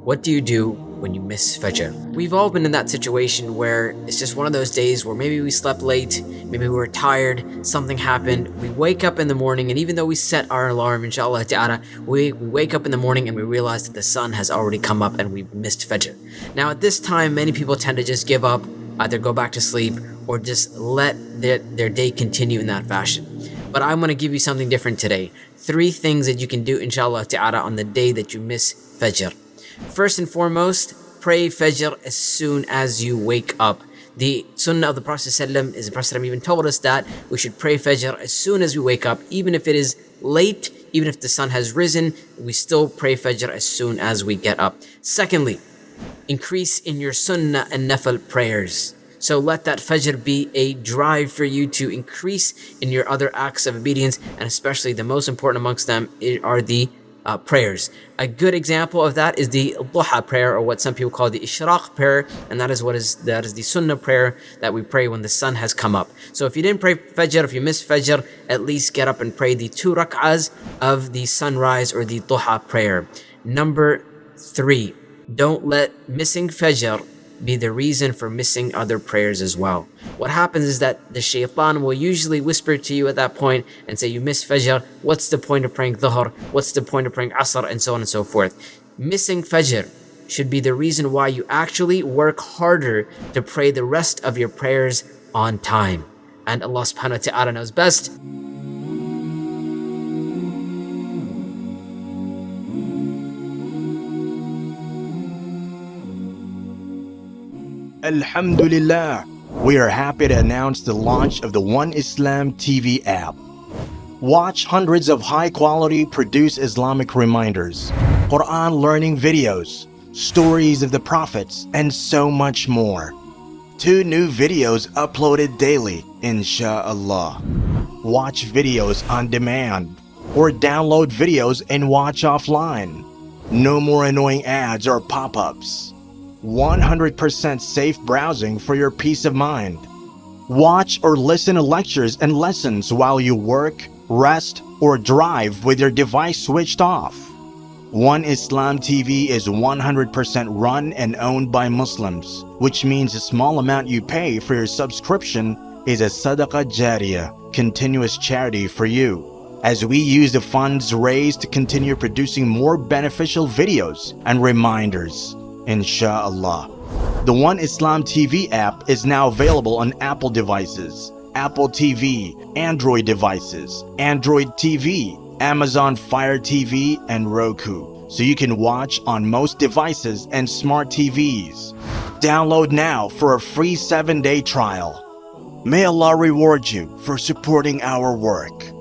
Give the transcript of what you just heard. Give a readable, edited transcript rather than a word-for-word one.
What do you do when you miss Fajr? We've all been in that situation where it's just one of those days where maybe we slept late, maybe we were tired, something happened, we wake up in the morning, and even though we set our alarm, inshallah ta'ala, we wake up in the morning and we realize that the sun has already come up and we've missed Fajr. Now at this time, many people tend to just give up, either go back to sleep or just let their day continue in that fashion. But I'm going to give you something different today. 3 things that you can do, inshallah ta'ala, on the day that you miss Fajr. First and foremost, pray Fajr as soon as you wake up. The Sunnah of the Prophet ﷺ is the Prophet even told us that we should pray Fajr as soon as we wake up, even if it is late, even if the sun has risen, we still pray Fajr as soon as we get up. Secondly, increase in your Sunnah and Nafil prayers. So let that Fajr be a drive for you to increase in your other acts of obedience, and especially the most important amongst them are the prayers. A good example of that is the Duha prayer, or what some people call the Ishraq prayer, and that is the Sunnah prayer that we pray when the sun has come up. So if you didn't pray Fajr, if you missed Fajr, at least get up and pray the 2 rak'ahs of the sunrise or the Duha prayer. Number 3, don't let missing Fajr be the reason for missing other prayers as well. What happens is that the shaitan will usually whisper to you at that point and say, you missed Fajr, what's the point of praying Dhuhr, what's the point of praying Asr, and so on and so forth. Missing Fajr should be the reason why you actually work harder to pray the rest of your prayers on time. And Allah subhanahu wa ta'ala knows best. Alhamdulillah, we are happy to announce the launch of the One Islam TV app. Watch hundreds of high-quality produced Islamic reminders, Quran learning videos, stories of the prophets, and so much more. 2 new videos uploaded daily, inshallah. Watch videos on demand, or download videos and watch offline. No more annoying ads or pop-ups. 100% safe browsing for your peace of mind. Watch or listen to lectures and lessons while you work, rest, or drive with your device switched off. One Islam TV is 100% run and owned by Muslims, which means the small amount you pay for your subscription is a SADAQAH JARIYAH, continuous charity for you, as we use the funds raised to continue producing more beneficial videos and reminders, inshallah. The One Islam TV app is now available on Apple devices, Apple TV, Android devices, Android TV, Amazon Fire TV, and Roku, so you can watch on most devices and smart TVs. Download now for a free 7-day trial. May Allah reward you for supporting our work.